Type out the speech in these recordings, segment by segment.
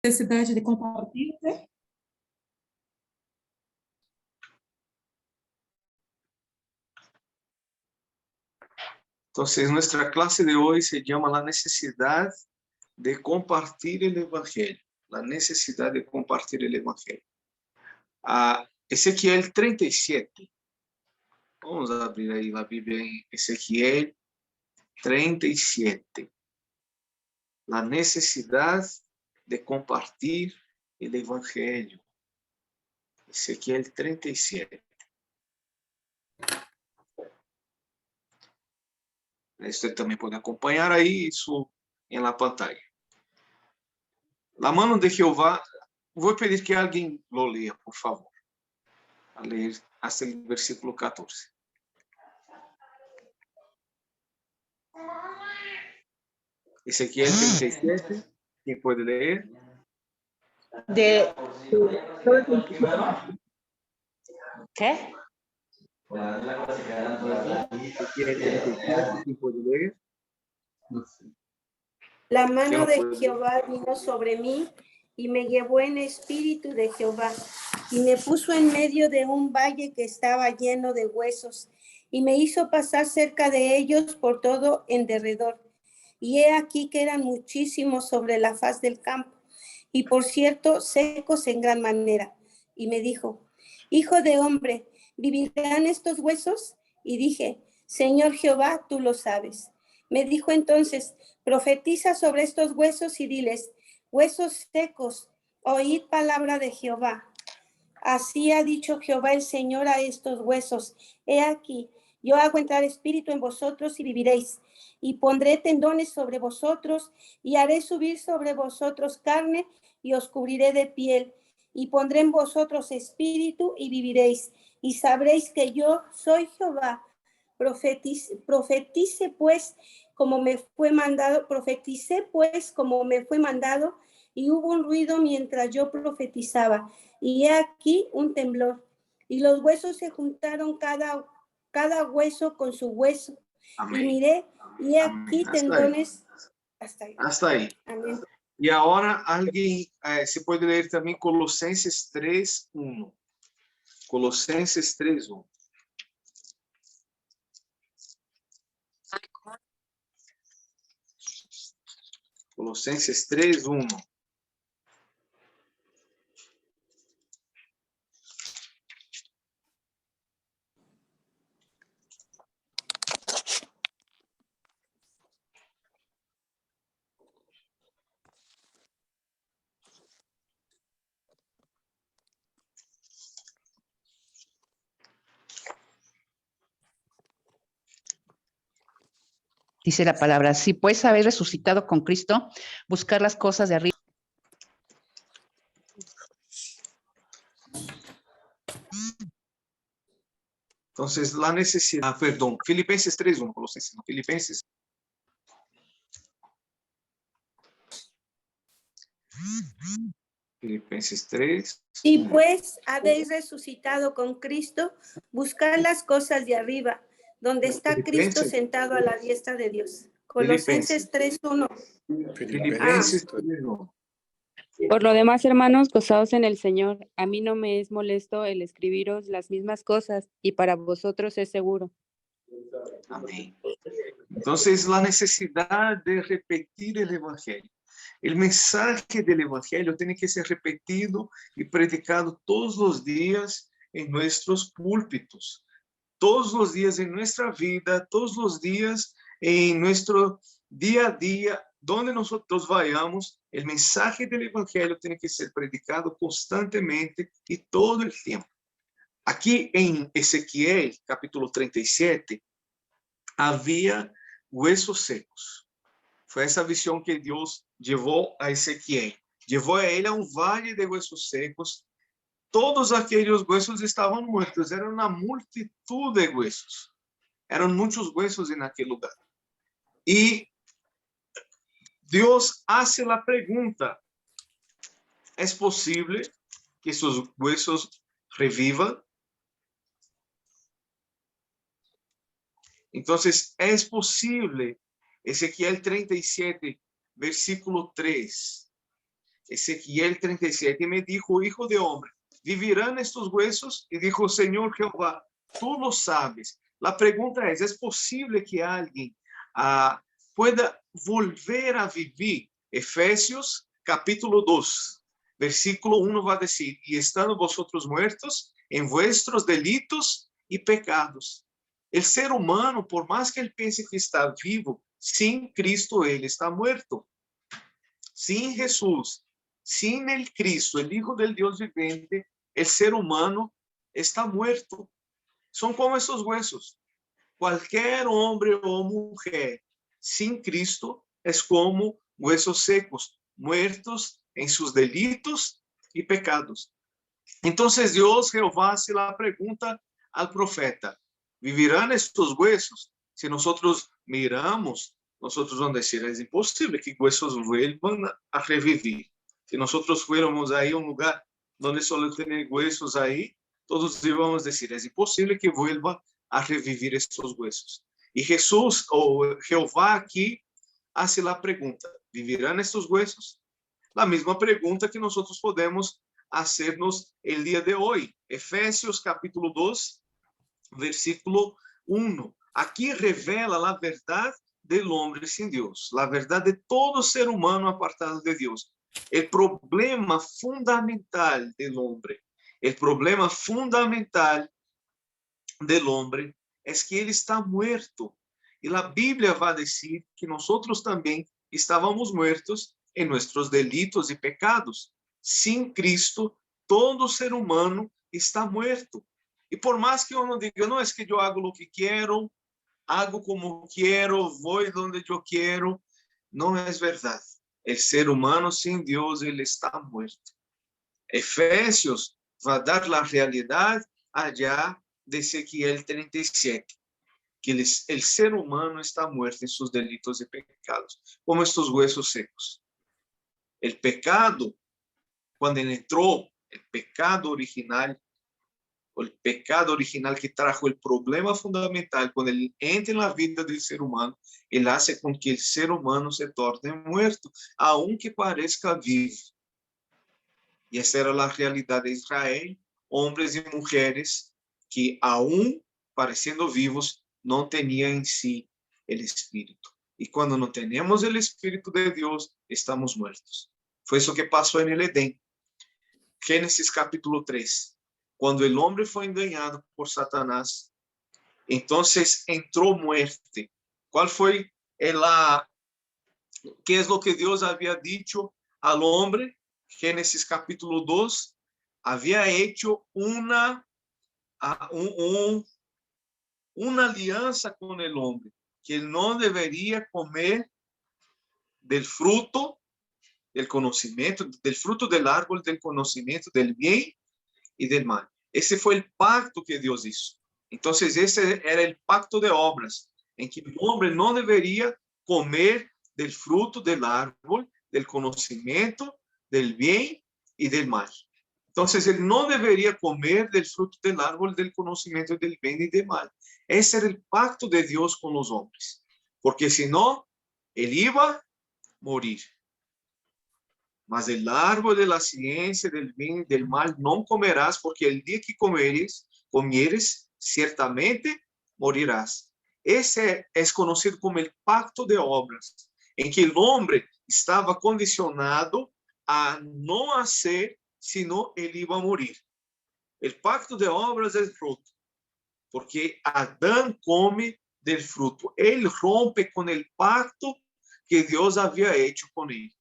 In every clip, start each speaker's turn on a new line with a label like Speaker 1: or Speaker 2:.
Speaker 1: Necesidade de compartir, ¿sí?
Speaker 2: Entonces, nuestra clase de hoy se llama La necesidad de compartir el Evangelio. La necesidad de compartir el Evangelio. Ezequiel 37. Vamos a abrir ahí la Biblia en Ezequiel 37. La necesidad de compartir el Evangelio. Ezequiel 37. Usted también puede acompañar ahí eso en la pantalla. La mano de Jehová, voy a pedir que alguien lo lea, por favor. A leer hasta el versículo 14. Ezequiel 37, ¿quién puede leer?
Speaker 3: ¿Qué?
Speaker 2: Ezequiel 37, ¿quién puede leer?
Speaker 4: La mano de Jehová vino sobre mí y me llevó en espíritu de Jehová y me puso en medio de un valle que estaba lleno de huesos y me hizo pasar cerca de ellos por todo en derredor. Y he aquí que eran muchísimos sobre la faz del campo y por cierto secos en gran manera. Y me dijo, hijo de hombre, ¿vivirán estos huesos? Y dije, Señor Jehová, tú lo sabes. Me dijo entonces, profetiza sobre estos huesos y diles, huesos secos, oíd palabra de Jehová. Así ha dicho Jehová el Señor a estos huesos. He aquí, yo hago entrar espíritu en vosotros y viviréis. Y pondré tendones sobre vosotros y haré subir sobre vosotros carne y os cubriré de piel. Y pondré en vosotros espíritu y viviréis. Y sabréis que yo soy Jehová. Profetice pues como me fue mandado, profeticé pues como me fue mandado, y hubo un ruido mientras yo profetizaba, y he aquí un temblor, y los huesos se juntaron cada hueso con su hueso. Amén. Y miré, y he aquí tendones.
Speaker 2: Hasta ahí.
Speaker 4: Amén.
Speaker 2: Y ahora alguien se puede leer también Colosenses 3:1. Colosenses 3:1. Colosenses 3:1.
Speaker 3: Dice la palabra, si pues habéis resucitado con Cristo, buscar las cosas de arriba.
Speaker 2: Entonces, la necesidad, perdón, Filipenses 3:1, Colosenses, no, Filipenses. Filipenses 3.
Speaker 4: Y pues habéis resucitado con Cristo, buscar las cosas de arriba, donde está Cristo sentado a la diestra de Dios. Colosenses 3:1.
Speaker 2: Filipenses 3:1.
Speaker 5: Por lo demás, hermanos, gozaos en el Señor. A mí no me es molesto el escribiros las mismas cosas, y para vosotros es seguro.
Speaker 2: Amén. Entonces, la necesidad de repetir el Evangelio. El mensaje del Evangelio tiene que ser repetido y predicado todos los días en nuestros púlpitos, todos los días en nuestra vida, todos los días en nuestro día a día, donde nosotros vayamos, el mensaje del Evangelio tiene que ser predicado constantemente y todo el tiempo. Aquí en Ezequiel, capítulo 37, había huesos secos. Fue esa visión que Dios llevó a Ezequiel. Llevó a él a un valle de huesos secos. Todos aquellos huesos estaban muertos. Era una multitud de huesos. Eran muchos huesos en aquel lugar. Y Dios hace la pregunta: ¿es posible que esos huesos revivan? Entonces, es posible. Ezequiel 37, versículo 3. Ezequiel 37, y me dijo, hijo de hombre, ¿vivirán estos huesos? Y dijo, Señor Jehová, tú lo sabes. La pregunta ¿es posible que alguien pueda volver a vivir? Efesios capítulo 2, versículo 1 va a decir, y estando vosotros muertos en vuestros delitos y pecados. El ser humano, por más que él piense que está vivo, sin Cristo él está muerto. Sin Jesús, sin el Cristo, el Hijo del Dios viviente, el ser humano está muerto. Son como estos huesos. Cualquier hombre o mujer sin Cristo es como huesos secos, muertos en sus delitos y pecados. Entonces Dios, Jehová, hace la pregunta al profeta, ¿vivirán estos huesos? Si nosotros miramos, nosotros vamos a decir, es imposible que huesos vuelvan a revivir. Si nosotros fuéramos ahí a un lugar donde solo tienen huesos ahí, todos íbamos a decir, es imposible que vuelva a revivir estos huesos. Y Jesús, o Jehová aquí, hace la pregunta, ¿vivirán estos huesos? La misma pregunta que nosotros podemos hacernos el día de hoy. Efesios capítulo 2, versículo 1. Aquí revela la verdad del hombre sin Dios, la verdad de todo ser humano apartado de Dios. El problema fundamental del hombre, el problema fundamental del hombre es que él está muerto. Y la Biblia va a decir que nosotros también estábamos muertos en nuestros delitos y pecados. Sin Cristo, todo ser humano está muerto. Y por más que uno diga, no, es que yo hago lo que quiero, hago como quiero, voy donde yo quiero, no es verdad. El ser humano sin Dios, él está muerto. Efesios va a dar la realidad allá de Ezequiel 37, que el ser humano está muerto en sus delitos y pecados, como estos huesos secos. El pecado, cuando entró el pecado original, o el pecado original que trajo el problema fundamental, cuando él entra en la vida del ser humano, él hace con que el ser humano se torne muerto, aunque parezca vivo. Y esa era la realidad de Israel, hombres y mujeres que aún pareciendo vivos, no tenían en sí el Espíritu. Y cuando no tenemos el Espíritu de Dios, estamos muertos. Fue eso que pasó en el Edén. Génesis capítulo 3. Cuando el hombre fue engañado por Satanás, entonces entró muerte. ¿Cuál fue qué es lo que Dios había dicho al hombre? Génesis capítulo 2, había hecho una alianza con el hombre, que él no debería comer del fruto del conocimiento, del fruto del árbol del conocimiento del bien y del mal. Ese fue el pacto que Dios hizo. Entonces ese era el pacto de obras, en que el hombre no debería comer del fruto del árbol del conocimiento del bien y del mal. Entonces él no debería comer del fruto del árbol del conocimiento del bien y del mal. Ese era el pacto de Dios con los hombres, porque si no, él iba a morir. Mas el árbol de la ciencia del bien y del mal no comerás, porque el día que comieres, ciertamente morirás. Ese es conocido como el pacto de obras, en que el hombre estaba condicionado a no hacer, sino él iba a morir. El pacto de obras es roto, porque Adán come del fruto. Él rompe con el pacto que Dios había hecho con él.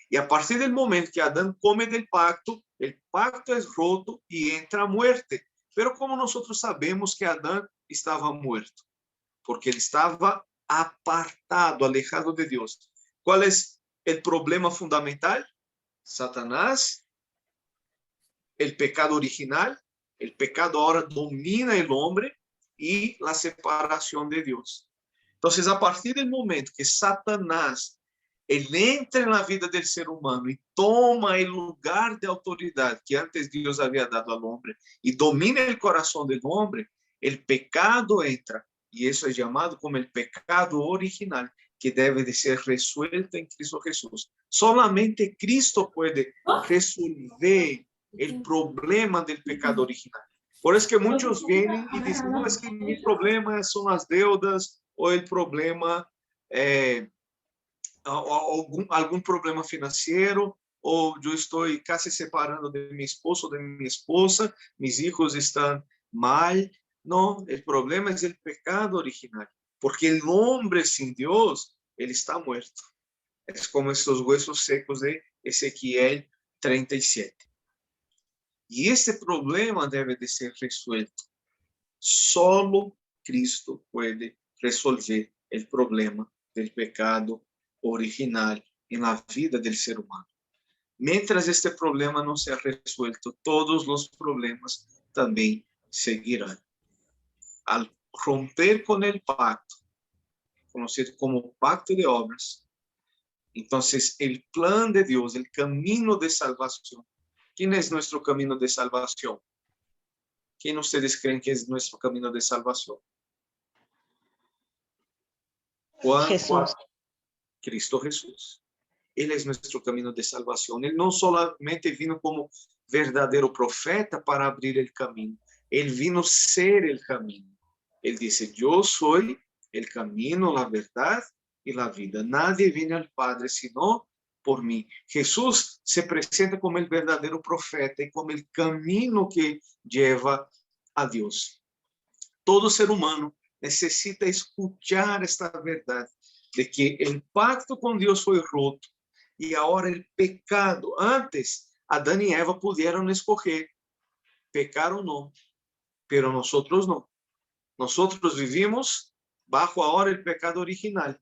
Speaker 2: Y a partir del momento que Adán come del pacto, el pacto es roto y entra a muerte. Pero como nosotros sabemos que Adán estaba muerto, porque él estaba apartado, alejado de Dios. ¿Cuál es el problema fundamental? Satanás, el pecado original, el pecado ahora domina el hombre y la separación de Dios. Entonces, a partir del momento que Satanás él entra en la vida del ser humano y toma el lugar de autoridad que antes Dios había dado al hombre y domina el corazón del hombre, el pecado entra, y eso es llamado como el pecado original, que debe de ser resuelta en Cristo Jesús. Solamente Cristo puede resolver el problema del pecado original. Por eso que muchos vienen y dicen, no, es que mi problema son las deudas o el problema, algún problema financiero, o yo estoy casi separando de mi esposo, de mi esposa, mis hijos están mal. No, el problema es el pecado original, porque el hombre sin Dios, él está muerto. Es como estos huesos secos de Ezequiel 37. Y este problema debe de ser resuelto. Solo Cristo puede resolver el problema del pecado original en la vida del ser humano. Mientras este problema no sea resuelto, todos los problemas también seguirán. Al romper con el pacto, conocido como pacto de obras, entonces el plan de Dios, el camino de salvación. ¿Quién es nuestro camino de salvación? ¿Quién ustedes creen que es nuestro camino de salvación?
Speaker 3: Jesús.
Speaker 2: Cristo Jesús. Él es nuestro camino de salvación. Él no solamente vino como verdadero profeta para abrir el camino. Él vino a ser el camino. Él dice, yo soy el camino, la verdad y la vida. Nadie viene al Padre sino por mí. Jesús se presenta como el verdadero profeta y como el camino que lleva a Dios. Todo ser humano necesita escuchar esta verdad de que el pacto con Dios fue roto y ahora el pecado. Antes, Adán y Eva pudieron escoger pecar o no, pero nosotros no. Nosotros vivimos bajo ahora el pecado original.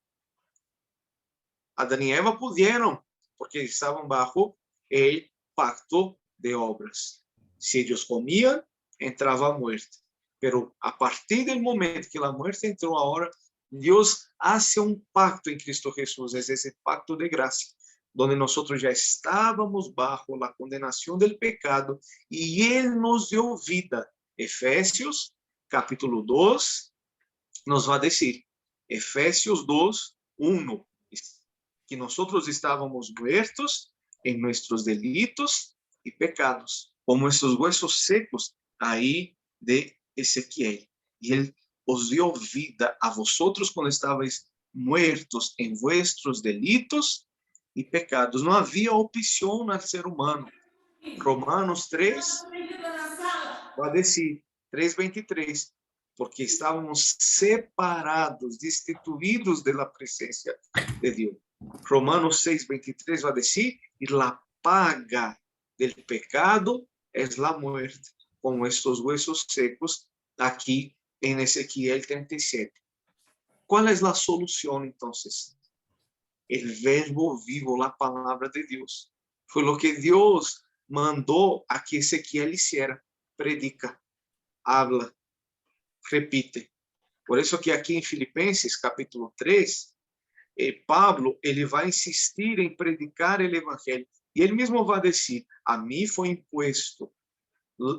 Speaker 2: Adán y Eva pudieron, porque estaban bajo el pacto de obras. Si ellos comían, entraba muerte. Pero a partir del momento que la muerte entró ahora, Dios hace un pacto en Cristo Jesús, es ese pacto de gracia, donde nosotros ya estábamos bajo la condenación del pecado y Él nos dio vida. Efesios capítulo 2 nos va a decir, Efesios 2, 1, que nosotros estábamos muertos en nuestros delitos y pecados, como estos huesos secos ahí de Ezequiel. Y Él os dio vida a vosotros cuando estabais muertos en vuestros delitos y pecados. No había opción al ser humano. Romanos 3 va a decir, 3:23, porque estábamos separados, destituidos de la presencia de Dios. Romanos 6:23 va a decir, y la paga del pecado es la muerte, como estos huesos secos aquí en Ezequiel 37. ¿Cuál es la solución entonces? El verbo vivo, la palabra de Dios. Fue lo que Dios mandó a que Ezequiel hiciera. Predica, habla, repite. Por eso que aquí en Filipenses capítulo 3, Pablo, ele vai insistir em predicar o evangelho. E ele mesmo vai dizer, a mim foi imposto o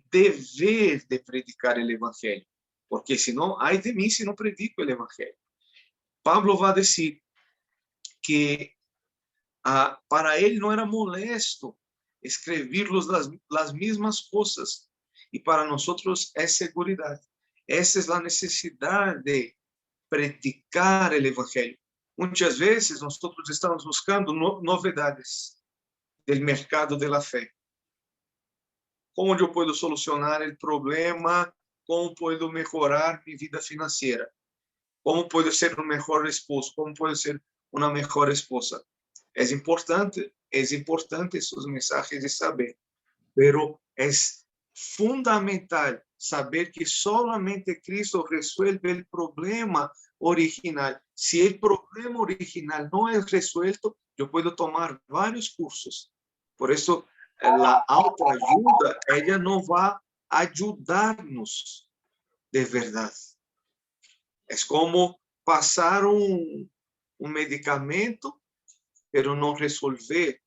Speaker 2: dever de predicar o evangelho. Porque senão, ai de mim se não predico o evangelho. Pablo vai dizer que para ele não era molesto escrever-los las mismas coisas. E para nós é seguridade. Essa é a necessidade de predicar o evangelho. Muitas vezes nós estamos buscando novidades do mercado da fé. Como eu posso solucionar o problema? Como posso melhorar minha vida financeira? Como posso ser um melhor esposo? Como posso ser uma melhor esposa? É importante essas mensagens de saber, pero é fundamental saber que solamente Cristo resuelve el problema original. Si el problema original no es resuelto, yo puedo tomar varios cursos. Por eso la autoayuda, ella no va a ayudarnos de verdad. Es como pasar un medicamento, pero no resolver,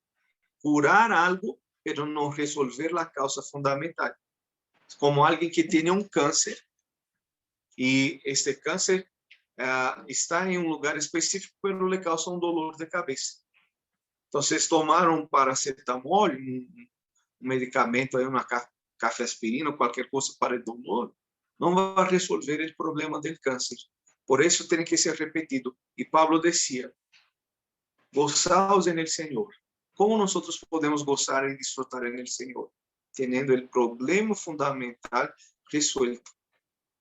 Speaker 2: curar algo, pero no resolver la causa fundamental. Como alguien que tiene un cáncer y este cáncer está em um lugar específico, pero le causa um dolor de cabeça. Então, vocês tomaram um paracetamol, um medicamento, aí, uma cafeaspirina, qualquer coisa para o dolor, não vai resolver o problema do câncer. Por isso, tem que ser repetido. E Pablo dizia, gozaos en el Señor. Como nós podemos gozar e disfrutar en el Señor? Teniendo el problema fundamental resuelto.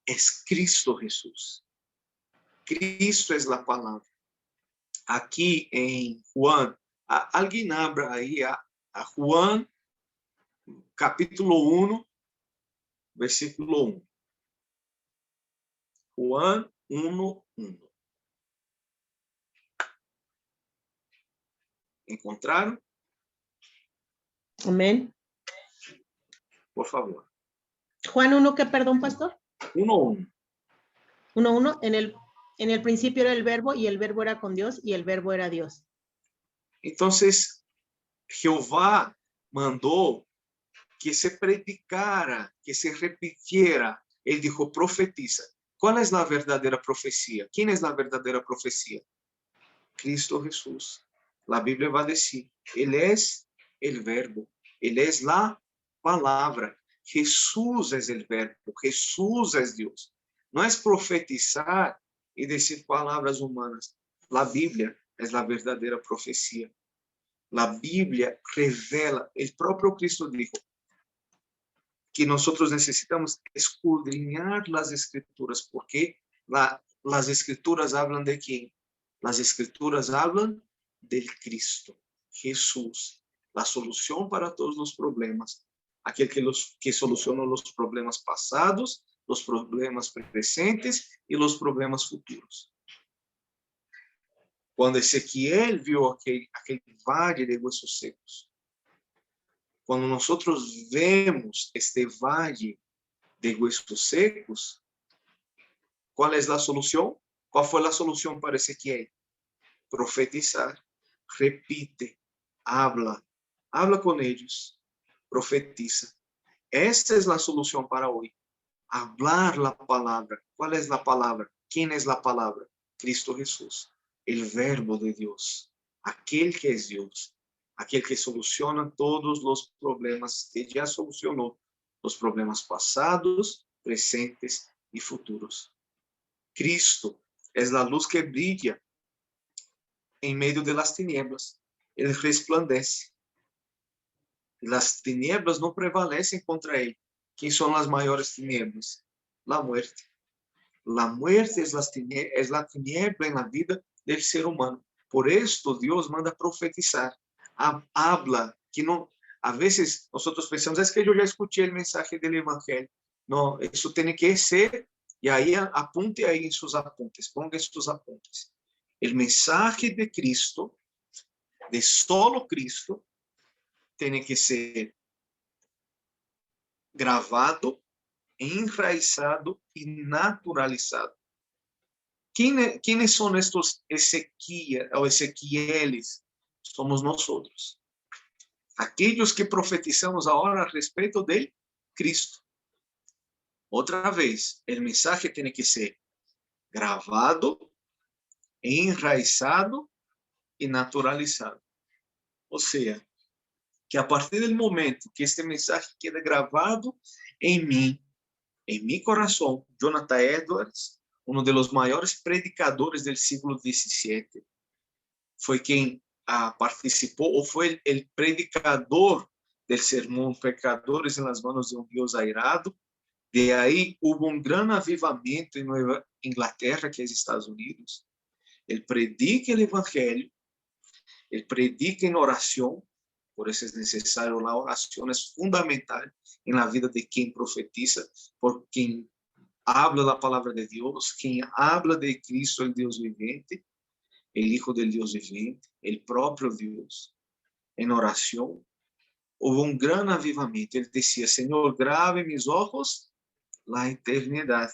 Speaker 2: Es Cristo Jesús. Cristo es la palabra. Aqui em Juan, alguém abra aí a Juan, capítulo 1, versículo 1. Juan 1:1. Encontraram?
Speaker 1: Amén.
Speaker 2: Por favor.
Speaker 1: Juan 1, ¿qué perdón, pastor?
Speaker 2: 1:1.
Speaker 1: 1:1, en el principio era el verbo y el verbo era con Dios y el verbo era Dios.
Speaker 2: Entonces, Jehová mandou que se predicara, que se repitiera. Ele dijo, profetiza. ¿Cuál es la verdadera profecía? ¿Quién es la verdadera profecía? Cristo Jesús. La Biblia va a decir, Él es el verbo, Él es la palabra. Jesús es el verbo, Jesús es Dios. No es profetizar y decir palabras humanas. La Biblia es la verdadera profecía. La Biblia revela, el propio Cristo dijo, que nosotros necesitamos escudriñar las Escrituras, porque las Escrituras hablan de quién? Las Escrituras hablan del Cristo, Jesús, la solución para todos los problemas, aquel que solucionó los problemas pasados, los problemas presentes y los problemas futuros. Cuando Ezequiel vio aquel valle de huesos secos, cuando nosotros vemos este valle de huesos secos, ¿cuál es la solución? ¿Cuál fue la solución para Ezequiel? Profetizar. Repite, habla con ellos, profetiza. Esta es la solución para hoy. Hablar la palabra. ¿Cuál es la palabra? ¿Quién es la palabra? Cristo Jesús, el verbo de Dios, aquel que es Dios. Aquel que soluciona todos los problemas, que ya solucionó los problemas pasados, presentes y futuros. Cristo es la luz que brilla en medio de las tinieblas. Él resplandece. Las tinieblas no prevalecen contra él. ¿Quién son las mayores tinieblas? La muerte. La muerte es la tiniebla en la vida del ser humano. Por esto Dios manda profetizar. Habla, que no, a veces nosotros pensamos, es que yo ya escuché el mensaje del Evangelio. No, eso tiene que ser, y ahí apunte ahí en sus apuntes, ponga en sus apuntes. El mensaje de Cristo, de solo Cristo, tiene que ser grabado, enraizado y naturalizado. ¿Quiénes son estos Ezequieles? Somos nosotros. Aquellos que profetizamos ahora a respecto de Cristo. Otra vez, el mensaje tiene que ser grabado, enraizado y naturalizado. O sea, que a partir del momento que este mensaje quede grabado en mí, en mi corazón, Jonathan Edwards, uno de los mayores predicadores del siglo XVII, fue quien participó o fue el predicador del sermón Pecadores en las manos de un Dios airado. De ahí hubo un gran avivamiento en Nueva Inglaterra, que es Estados Unidos. Él predica el Evangelio, él predica en oración, por eso es necesario, la oración es fundamental en la vida de quien profetiza, por quien habla la palabra de Dios, quien habla de Cristo, el Dios viviente, el Hijo del Dios viviente, el propio Dios. En oración hubo un gran avivamiento. Él decía, Señor, grabe en mis ojos la eternidad.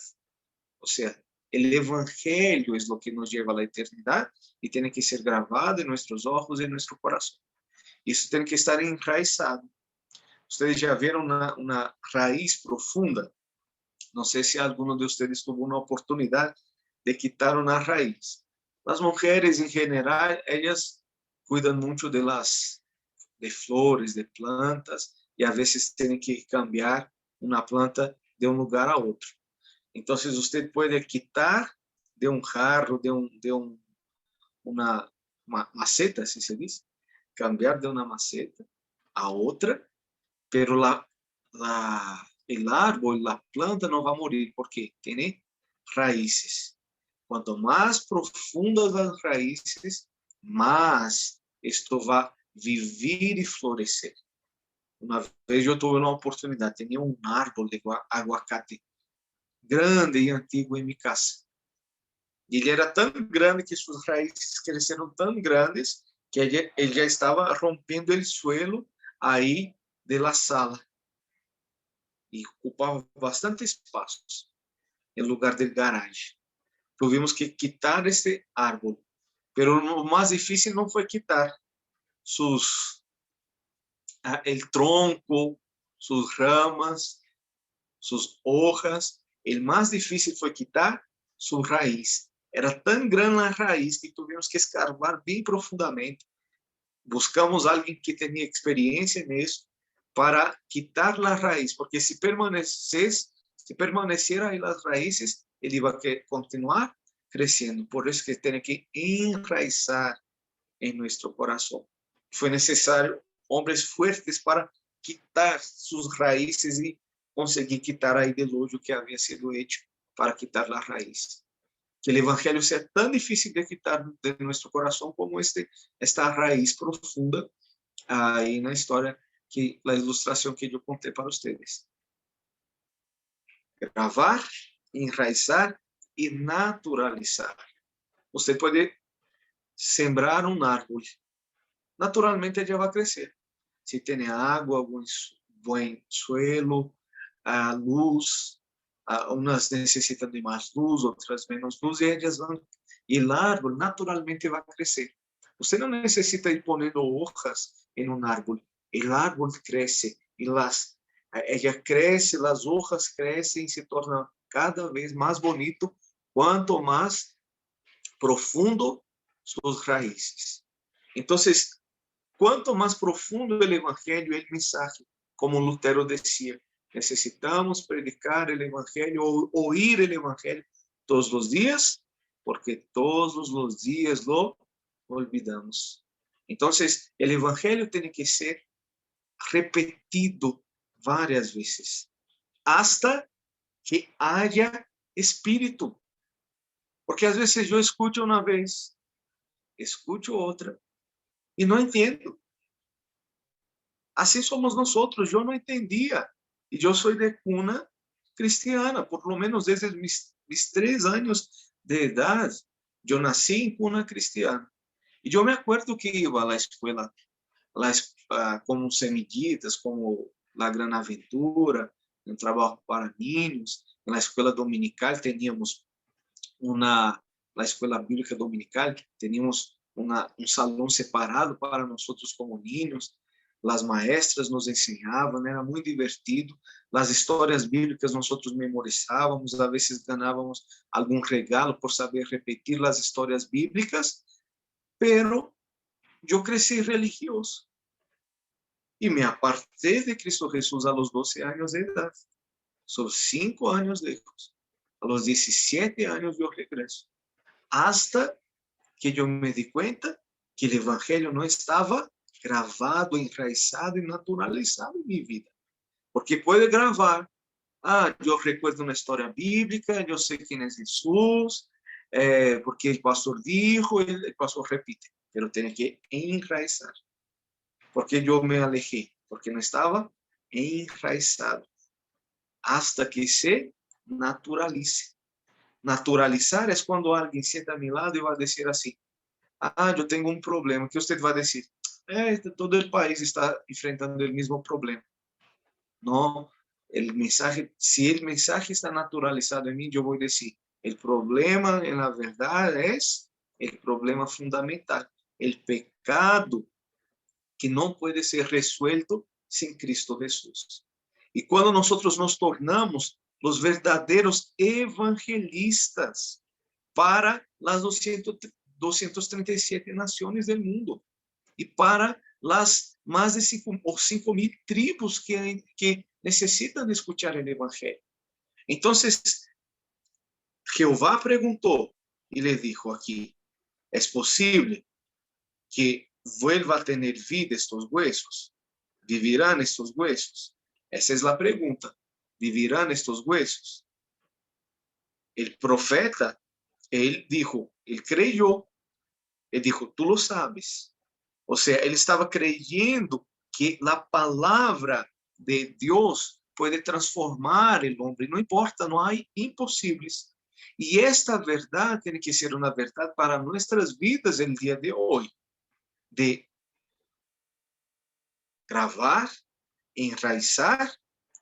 Speaker 2: O sea, el Evangelio es lo que nos lleva a la eternidad y tiene que ser grabado en nuestros ojos y en nuestro corazón. Isso tem que estar enraizado. Ustedes já viram uma raiz profunda? Não sei se alguno de ustedes tuvo uma oportunidade de quitar una raíz. Las mujeres en general, ellas cuidan mucho de flores, de plantas, y a veces tienen que cambiar una planta de un lugar a otro. Entonces usted puede quitar de un jarro, una maceta, así se dice, cambiar de una maceta a otra, pero el árbol, la planta no va a morir porque tiene raíces. Cuanto más profundas las raíces, más esto va a vivir y florecer. Una vez yo tuve una oportunidad, tenía un árbol de aguacate grande y antiguo en mi casa. Y él era tan grande que sus raíces crecieron tan grandes que él ya estaba rompiendo el suelo ahí de la sala. Y ocupaba bastante espacio en lugar del garaje. Tuvimos que quitar este árbol. Pero lo más difícil no fue quitar el tronco, sus ramas, sus hojas. El más difícil fue quitar su raíz. Era tan grande la raíz que tuvimos que escarbar bien profundamente. Buscamos a alguien que tenía experiencia en eso para quitar la raíz, porque si permaneciera ahí las raíces, él iba a continuar creciendo. Por eso que tiene que enraizar en nuestro corazón. Fue necesario hombres fuertes para quitar sus raíces y conseguir quitar ahí del hoyo que había sido hecho para quitar la raíz. Que el evangelio sea tan difícil de quitar de nuestro corazón como esta raíz profunda ahí en la historia, la ilustración que yo conté para ustedes. Gravar, enraizar y naturalizar. Usted puede sembrar un árbol. Naturalmente ella va a crecer. Si tiene agua, buen suelo, luz, unas necesitan de más luz, otras menos luz, y el árbol naturalmente va a crecer. Usted no necesita ir poniendo hojas en un árbol. El árbol crece y ella crece, las hojas crecen y se torna cada vez más bonito cuanto más profundo sus raíces. Entonces, cuanto más profundo el evangelio, el mensaje, como Lutero decía, necesitamos predicar el evangelio, oír el evangelio todos los días, porque todos los días lo olvidamos. Entonces, el evangelio tiene que ser repetido varias veces, hasta que haya espíritu. Porque a veces yo escucho una vez, escucho otra, y no entiendo. Así somos nosotros, yo no entendía. Y yo soy de cuna cristiana, por lo menos desde mis 3 años de edad. Yo nací en cuna cristiana. Y yo me acuerdo que iba a la escuela como Semillitas, como La Gran Aventura, un trabajo para niños. En la escuela dominical teníamos la escuela bíblica dominical, teníamos un salón separado para nosotros como niños. Las maestras nos enseñaban, era muy divertido. Las historias bíblicas nosotros memorizábamos, a veces ganábamos algún regalo por saber repetir las historias bíblicas, pero yo crecí religioso y me aparté de Cristo Jesús a los 12 años de edad. Son 5 años lejos. A los 17 años yo regreso. Hasta que yo me di cuenta que el evangelio no estaba gravado, enraizado e naturalizado em minha vida. Porque pode gravar. Eu recuerdo uma história bíblica, eu sei quem é Jesus, porque o pastor dijo, o pastor repite. Mas tem que enraizar. Porque eu me alejei, porque não estava enraizado. Hasta que se naturalize. Naturalizar é quando alguém senta a meu lado e vai dizer assim, eu tenho um problema, que você vai dizer, todo el país está enfrentando el mismo problema. No, si el mensaje está naturalizado en mí, yo voy a decir, el problema en la verdad es el problema fundamental, el pecado que no puede ser resuelto sin Cristo Jesús. Y cuando nosotros nos tornamos los verdaderos evangelistas, para las 237 naciones del mundo y para las más de 5.000 tribus que necesitan escuchar el Evangelio. Entonces, Jehová preguntó y le dijo aquí, ¿es posible que vuelva a tener vida estos huesos? ¿Vivirán estos huesos? Esa es la pregunta. ¿Vivirán estos huesos? El profeta, él creyó, él dijo, tú lo sabes. O sea, él estaba creyendo que la palabra de Dios puede transformar el hombre. No importa, no hay imposibles. Y esta verdad tiene que ser una verdad para nuestras vidas el día de hoy, de grabar, enraizar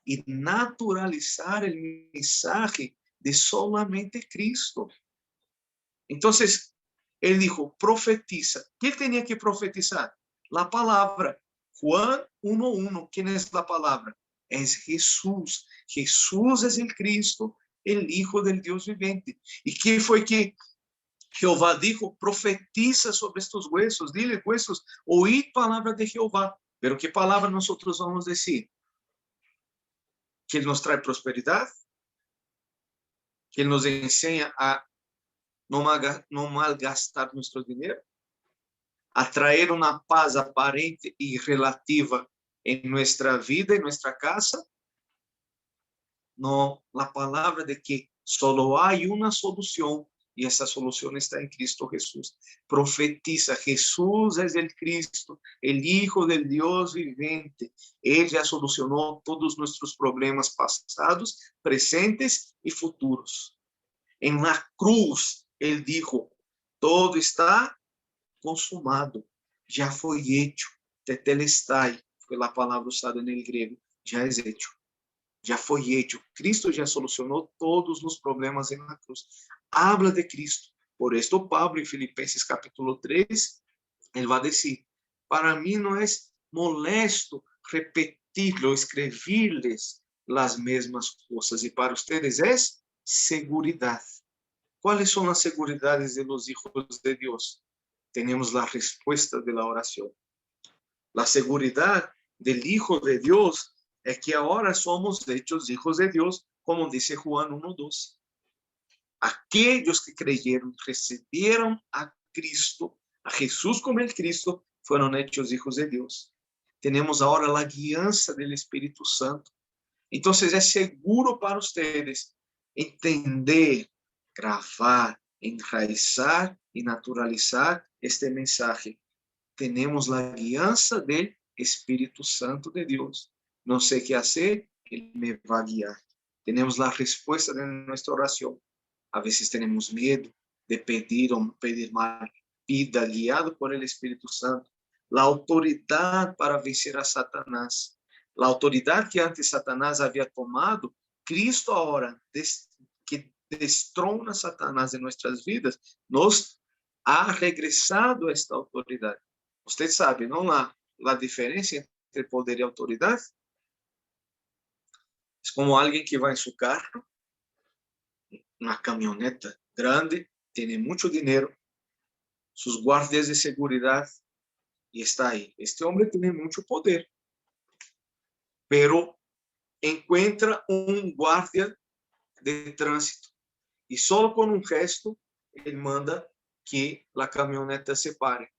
Speaker 2: y naturalizar el mensaje de solamente Cristo. Entonces, él dijo, profetiza. ¿Qué tenía que profetizar? La palabra. Juan 1:1, ¿quién es la palabra? Es Jesús. Jesús es el Cristo, el Hijo del Dios viviente. ¿Y qué fue que Jehová dijo? Profetiza sobre estos huesos. Dile, huesos, oíd palabra de Jehová. Pero ¿qué palabra nosotros vamos a decir? Que Él nos trae prosperidad, que Él nos enseña a no malgastar nuestro dinero, a traer una paz aparente y relativa en nuestra vida, en nuestra casa. No, la palabra de que solo hay una solución y esa solución está en Cristo Jesús. Profetiza, Jesús es el Cristo, el Hijo del Dios viviente. Él ya solucionó todos nuestros problemas pasados, presentes y futuros. En la cruz, Él dijo, todo está consumado, ya fue hecho. Tetelestai, fue la palabra usada en el griego, ya es hecho. Ya fue hecho. Cristo ya solucionó todos los problemas en la cruz. Habla de Cristo. Por esto Pablo en Filipenses capítulo 3, él va a decir, para mí no es molesto repetirlo, escribirles las mismas cosas. Y para ustedes es seguridad. ¿Cuáles son las seguridades de los hijos de Dios? Tenemos la respuesta de la oración. La seguridad del Hijo de Dios es que ahora somos hechos hijos de Dios, como dice Juan 1:12. Aquellos que creyeron, recibieron a Cristo, a Jesús como el Cristo, fueron hechos hijos de Dios. Tenemos ahora la guianza del Espíritu Santo. Entonces es seguro para ustedes entender, grabar, enraizar y naturalizar este mensaje. Tenemos la guianza del Espíritu Santo de Dios. No sé qué hacer, Él me va a guiar. Tenemos la respuesta de nuestra oración. A veces tenemos miedo de pedir o pedir mal. Pida, guiado por el Espíritu Santo. La autoridad para vencer a Satanás. La autoridad que antes Satanás había tomado, Cristo ahora, que destrona a Satanás en nuestras vidas, nos ha regresado a esta autoridad. Usted sabe, ¿no? La diferencia entre poder y autoridad. Es como alguien que va en su carro, una camioneta grande, tiene mucho dinero, sus guardias de seguridad, y está ahí. Este hombre tiene mucho poder, pero encuentra un guardia de tránsito y solo con un gesto, él manda que la camioneta se pare.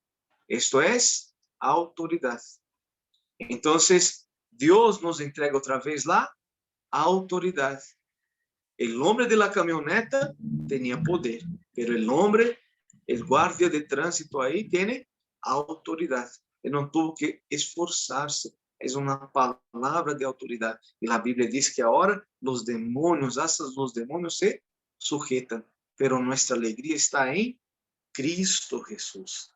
Speaker 2: Esto es autoridad. Entonces, Dios nos entrega otra vez la autoridad. El hombre de la camioneta tenía poder, pero el hombre, el guardia de tránsito ahí, tiene autoridad. Él no tuvo que esforzarse. Es una palabra de autoridad. Y la Biblia dice que ahora los demonios, hasta los demonios se sujetan. Pero nuestra alegría está en Cristo Jesús.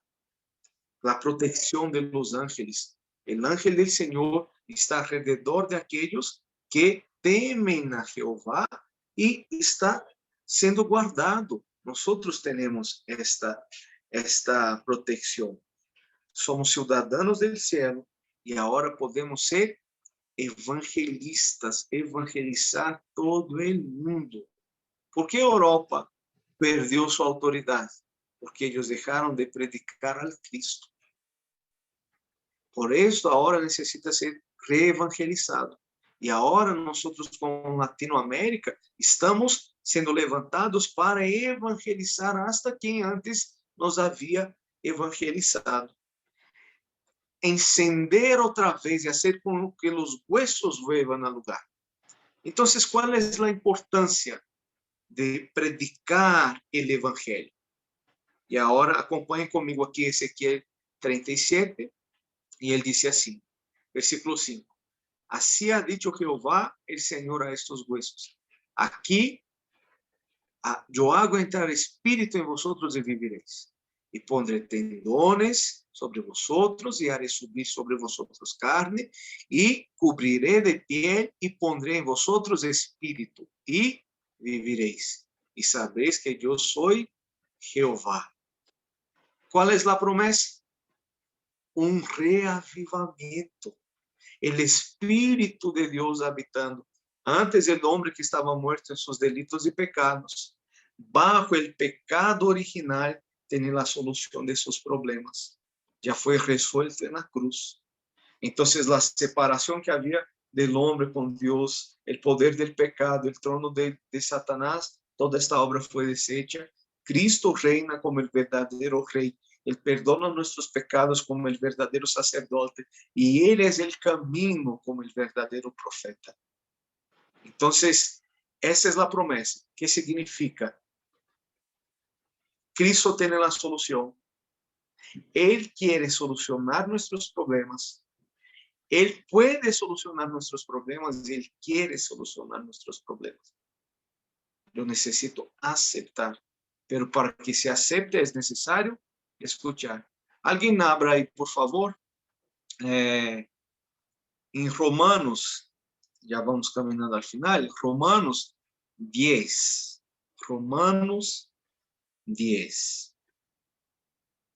Speaker 2: La protección de los ángeles. El ángel del Señor está alrededor de aquellos que temen a Jehová y está siendo guardado. Nosotros tenemos esta protección. Somos ciudadanos del cielo y ahora podemos ser evangelistas, evangelizar todo el mundo. ¿Por qué Europa? perdió su autoridad, porque ellos dejaron de predicar al Cristo. Por eso ahora necesita ser reevangelizado. Y ahora nosotros como Latinoamérica estamos siendo levantados para evangelizar hasta quien antes nos había evangelizado. Encender otra vez y hacer con que los huesos vuelvan al lugar. Entonces, ¿cuál es la importancia de predicar el evangelio? Y ahora acompañen conmigo aquí Ezequiel 37, y él dice así, versículo 5. Así ha dicho Jehová el Señor a estos huesos. Aquí yo hago entrar espíritu en vosotros y viviréis. Y pondré tendones sobre vosotros y haré subir sobre vosotros carne y cubriré de piel y pondré en vosotros espíritu y viviréis. Y sabréis que yo soy Jehová. ¿Cuál es la promesa? Un reavivamiento. El Espíritu de Dios habitando. Antes el hombre que estaba muerto en sus delitos y pecados, bajo el pecado original, tenía la solución de sus problemas. Ya fue resuelto en la cruz. Entonces la separación que había del hombre con Dios, el poder del pecado, el trono de Satanás, toda esta obra fue deshecha. Cristo reina como el verdadero rey. Él perdona nuestros pecados como el verdadero sacerdote y Él es el camino como el verdadero profeta. Entonces, esa es la promesa. ¿Qué significa? Cristo tiene la solución. Él quiere solucionar nuestros problemas. Él puede solucionar nuestros problemas y Él quiere solucionar nuestros problemas. Yo necesito aceptar, pero para que se acepte es necesario escuchar. Alguien abra ahí, por favor, en Romanos, ya vamos caminando al final, Romanos 10. Romanos 10.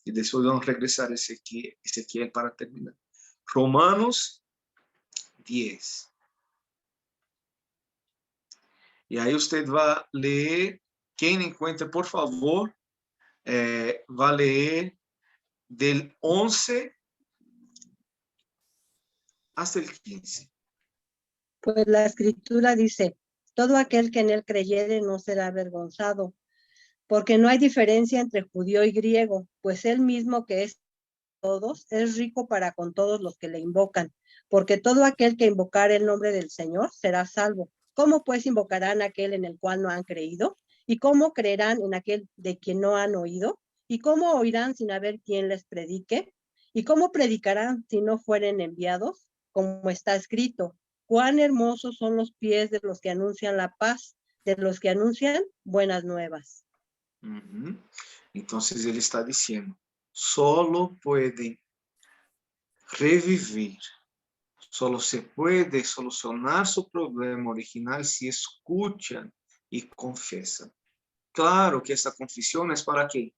Speaker 2: Y después vamos a regresar a Ezequiel para terminar. Romanos 10. Y ahí usted va a leer, quien encuentre, por favor, va a leer del 11 hasta el 15.
Speaker 6: Pues la escritura dice, todo aquel que en él creyere no será avergonzado, porque no hay diferencia entre judío y griego, pues él mismo que es todos, es rico para con todos los que le invocan, porque todo aquel que invocar el nombre del Señor será salvo. ¿Cómo pues invocarán aquel en el cual no han creído? ¿Y cómo creerán en aquel de quien no han oído? ¿Y cómo oirán sin haber quien les predique? ¿Y cómo predicarán si no fueren enviados? Como está escrito, cuán hermosos son los pies de los que anuncian la paz, de los que anuncian buenas nuevas.
Speaker 2: Entonces él está diciendo, solo pueden revivir, solo se puede solucionar su problema original si escuchan y confiesan. Claro que esta confesión es para qué?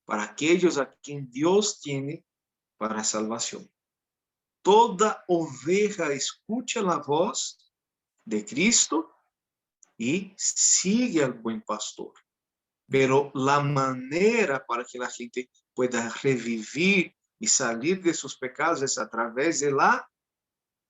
Speaker 2: Para aquellos a quien Dios tiene para salvación. Toda oveja escucha la voz de Cristo y sigue al buen pastor. Pero la manera para que la gente pueda revivir y salir de sus pecados es a través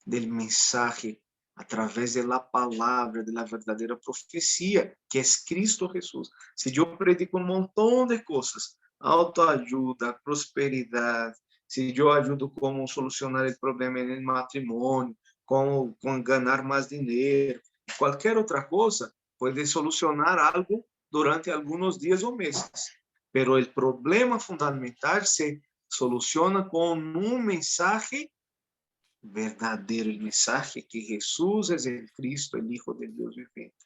Speaker 2: del mensaje, a través de la palabra, de la verdadera profecía, que es Cristo Jesús. Si yo predico un montón de cosas, autoayuda, prosperidad, si yo ayudo cómo solucionar el problema en el matrimonio, cómo ganar más dinero, cualquier otra cosa puede solucionar algo durante algunos días o meses. Pero el problema fundamental se soluciona con un mensaje verdadero, el mensaje que Jesús es el Cristo, el Hijo de Dios viviente.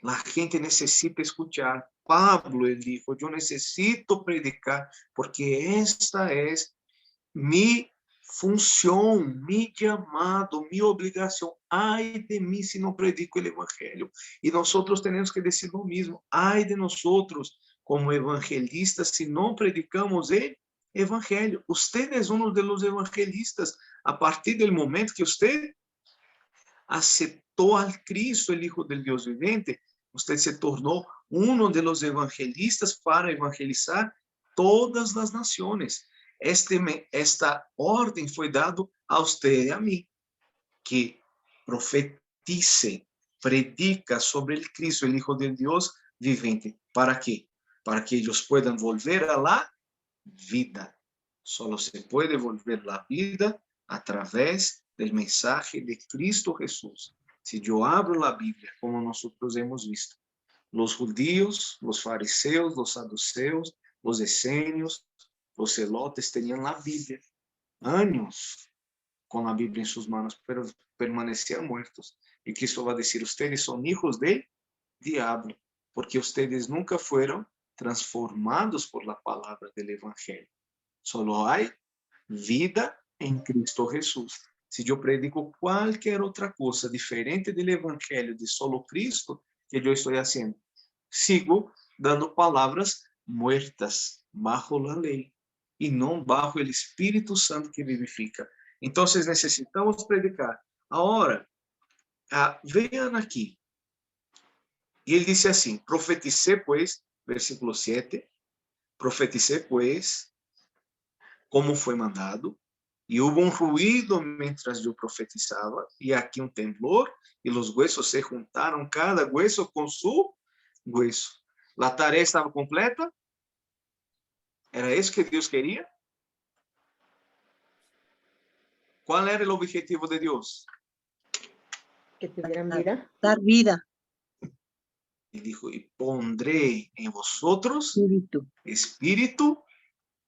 Speaker 2: La gente necesita escuchar. Pablo, él dijo, yo necesito predicar porque esta es mi función, mi llamado, mi obligación. Ay de mí si no predico el evangelio. Y nosotros tenemos que decir lo mismo. Ay de nosotros como evangelistas si no predicamos el evangelio. Usted es uno de los evangelistas a partir del momento que usted aceptó al Cristo, el Hijo del Dios viviente. Usted se tornou uno de los evangelistas para evangelizar todas las naciones. Esta orden fue dado a usted y a mí, que profetice, predica sobre el Cristo, el Hijo de Dios vivente. ¿Para qué? Para que ellos puedan volver a la vida. Solo se puede volver la vida a través del mensaje de Cristo Jesús. Si yo abro la Biblia, como nosotros hemos visto, los judíos, los fariseos, los saduceos, los esenios, los celotes tenían la Biblia, años con la Biblia en sus manos, pero permanecían muertos. Y Cristo va a decir, ustedes son hijos del diablo, porque ustedes nunca fueron transformados por la palabra del Evangelio. Solo hay vida en Cristo Jesús. Si yo predico cualquier otra cosa diferente del Evangelio de solo Cristo, que yo estoy haciendo, sigo dando palabras muertas bajo la ley y no bajo el Espíritu Santo que vivifica. Entonces necesitamos predicar. Ahora, vean aquí. Y él dice así, profeticé pues, versículo 7, profeticé pues como fue mandado, y hubo un ruido mientras yo profetizaba, y aquí un temblor, y los huesos se juntaron, cada hueso con su hueso. La tarea estaba completa. ¿Era eso que Dios quería? ¿Cuál era el objetivo de Dios?
Speaker 1: Que tuvieran vida.
Speaker 6: Dar vida.
Speaker 2: Y dijo, y pondré en vosotros
Speaker 6: Espíritu.
Speaker 2: espíritu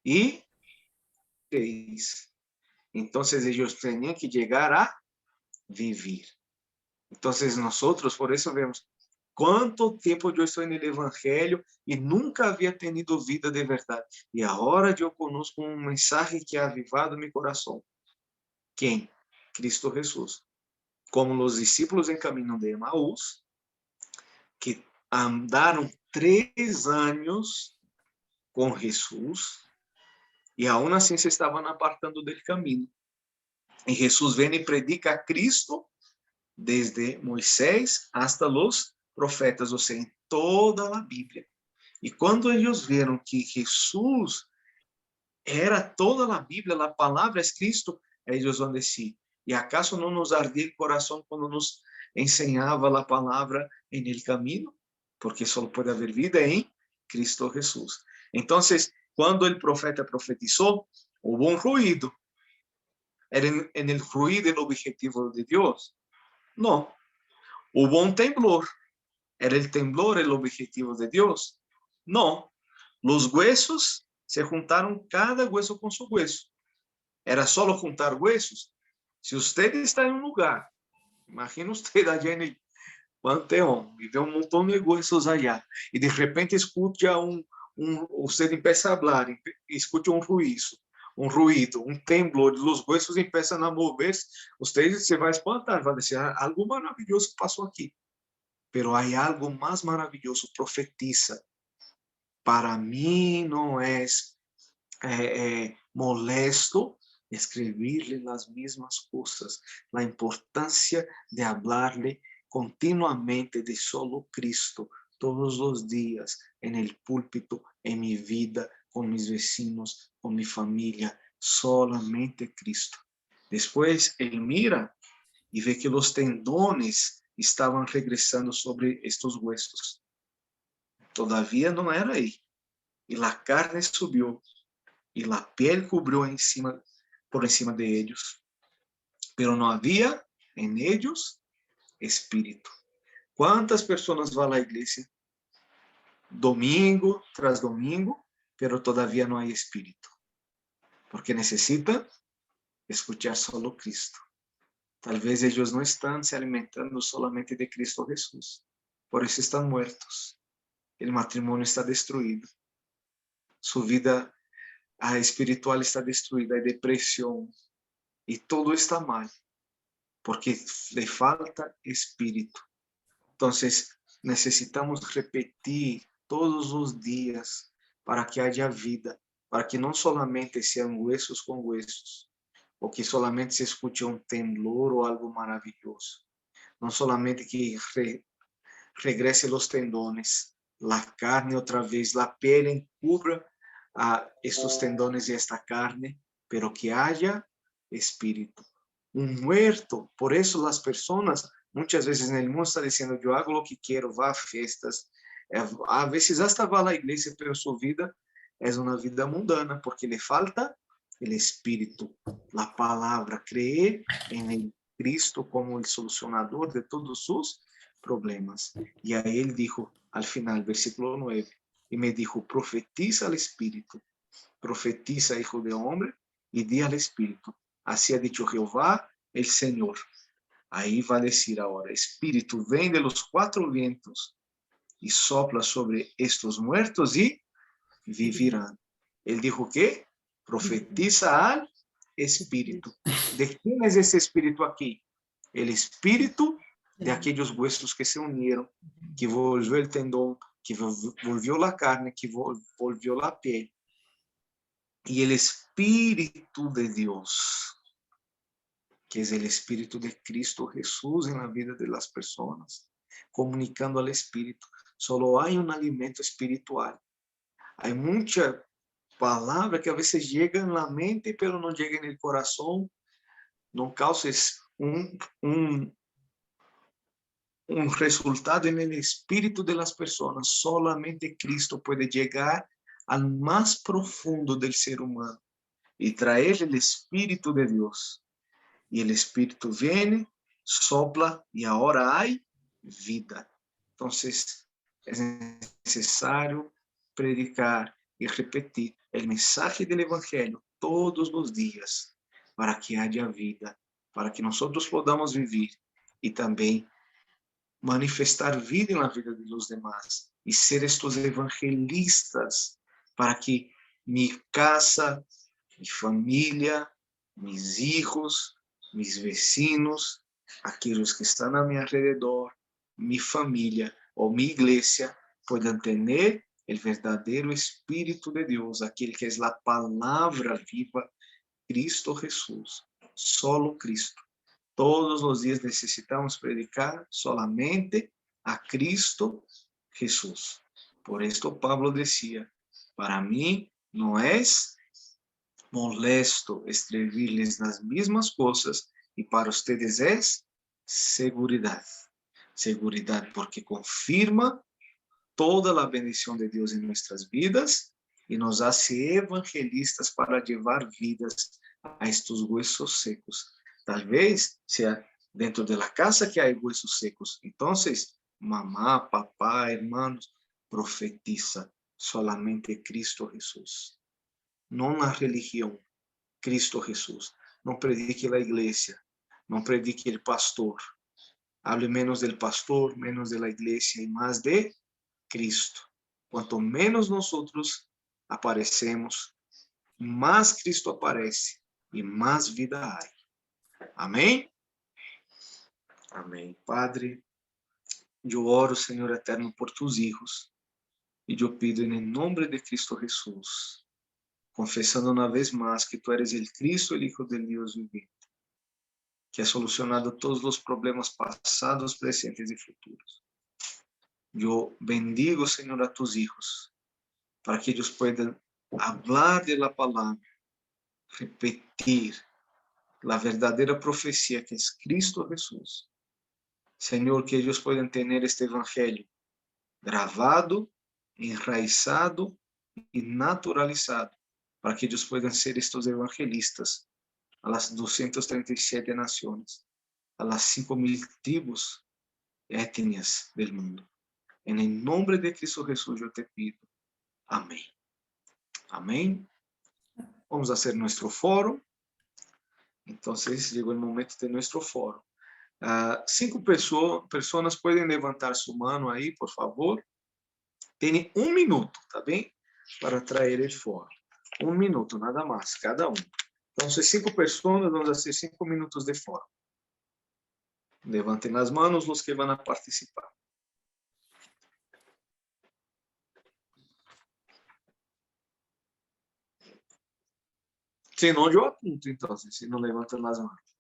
Speaker 2: y seréis. Entonces ellos tenían que llegar a vivir. Entonces nosotros, por eso vemos cuánto tiempo yo estoy en el Evangelio y nunca había tenido vida de verdad. Y ahora yo conozco un mensaje que ha avivado mi corazón. ¿Quién? Cristo Jesús. Como los discípulos en camino de Emaús, que andaron 3 años con Jesús y aún así se estaban apartando del camino. Y Jesús viene y predica a Cristo desde Moisés hasta los profetas, o sea, en toda la Biblia. Y cuando ellos vieron que Jesús era toda la Biblia, la palabra es Cristo, ellos van a decir, ¿y acaso no nos ardía el corazón cuando nos enseñaba la palabra en el camino? Porque solo puede haber vida en Cristo Jesús. Entonces, cuando el profeta profetizó, hubo un ruido. ¿Era en el ruido el objetivo de Dios? No. Hubo un temblor. ¿Era el temblor el objetivo de Dios? No. Los huesos se juntaron, cada hueso con su hueso. Era solo juntar huesos. Si usted está en un lugar, imagina usted allá en el Panteón y ve un montón de huesos allá y de repente escucha usted empieza a hablar y escucha un ruido, un temblor, los huesos empiezan a moverse, usted se va a espantar, va a decir, algo maravilloso pasó aquí. Pero hay algo más maravilloso, profetiza. Para mí no es molesto escribirle las mismas cosas, la importancia de hablarle continuamente de solo Cristo, todos los días, en el púlpito, en mi vida, con mis vecinos, con mi familia, solamente Cristo. Después él mira y ve que los tendones estaban regresando sobre estos huesos. Todavía no era ahí. Y la carne subió y la piel cubrió por encima de ellos. Pero no había en ellos espíritu. ¿Cuántas personas van a la iglesia? Domingo tras domingo, pero todavía no hay espíritu. Porque necesitan escuchar solo Cristo. Tal vez ellos no están se alimentando solamente de Cristo Jesús. Por eso están muertos. El matrimonio está destruido. Su vida espiritual está destruida, hay depresión. Y todo está mal. Porque le falta espíritu. Entonces, necesitamos repetir todos los días para que haya vida, para que no solamente sean huesos con huesos, o que solamente se escuche un temblor o algo maravilloso, no solamente que regrese los tendones, la carne otra vez, la piel encubra a estos tendones y esta carne, pero que haya espíritu. Un muerto, por eso las personas muchas veces en el mundo están diciendo, yo hago lo que quiero, va a fiestas, a veces hasta va a la iglesia, pero su vida es una vida mundana, porque le falta el espíritu, la palabra, creer en el Cristo como el solucionador de todos sus problemas. Y a él dijo, al final, versículo 9, y me dijo, profetiza al espíritu, profetiza, hijo de hombre, y di al espíritu. Así ha dicho Jehová, el Señor. Ahí va a decir ahora, espíritu, ven de los 4 vientos y sopla sobre estos muertos y vivirán. Él dijo que profetiza al espíritu. ¿De quién es ese espíritu aquí? El espíritu de aquellos huesos que se unieron, que volvió el tendón, que volvió la carne, que volvió la piel. Y el espíritu de Dios, que es el espíritu de Cristo Jesús en la vida de las personas, comunicando al espíritu. Solo hay un alimento espiritual. Hay mucha palabra que a veces llega en la mente, pero no llega en el corazón. No causes un resultado en el espíritu de las personas. Solamente Cristo puede llegar al más profundo del ser humano y traer el espíritu de Dios. Y el espíritu viene, sopla y ahora hay vida. Entonces es necesario predicar y repetir el mensaje del evangelio todos los días para que haya vida, para que nosotros podamos vivir y también manifestar vida en la vida de los demás y ser estos evangelistas para que mi casa, mi familia, mis hijos, mis vecinos, aquellos que están a mi alrededor, mi familia o mi iglesia puedan tener el verdadero Espíritu de Dios, aquel que es la palabra viva, Cristo Jesús, solo Cristo. Todos los días necesitamos predicar solamente a Cristo Jesús. Por esto Pablo decía, para mí no es molesto escribirles las mismas cosas y para ustedes es seguridad. Seguridad porque confirma toda la bendición de Dios en nuestras vidas y nos hace evangelistas para llevar vidas a estos huesos secos. Tal vez sea dentro de la casa que hay huesos secos. Entonces, mamá, papá, hermanos, profetiza solamente Cristo Jesús. No una religión, Cristo Jesús. No predique la iglesia, no predique el pastor. Hable menos del pastor, menos de la iglesia y más de Cristo. Cuanto menos nosotros aparecemos, más Cristo aparece y más vida hay. Amém? Amém. Padre, eu oro, Senhor eterno, por tus hijos e eu pido em nome de Cristo Jesús, confessando uma vez mais que tu eres el Cristo, el Hijo del Dios viviente, que ha solucionado todos os problemas passados, presentes e futuros. Eu bendigo, Senhor, a tus hijos, para que eles puedan hablar de la palabra, repetir la verdadera profecía que es Cristo Jesús. Señor, que ellos puedan tener este evangelio grabado, enraizado y naturalizado, para que ellos puedan ser estos evangelistas a las 237 naciones, a las 5,000 tribus, etnias del mundo. En el nombre de Cristo Jesús yo te pido. Amén. Amén. Vamos a hacer nuestro foro. Entonces llegó el momento de nuestro foro. 5 personas pueden levantar su mano ahí, por favor. Tienen 1 minuto, ¿está bien? Para traer el foro. 1 minuto, nada más, cada uno. Entonces 5 personas, vamos a hacer 5 minutos de foro. Levanten las manos los que van a participar. Si no, yo apunto entonces, si no levantan las manos.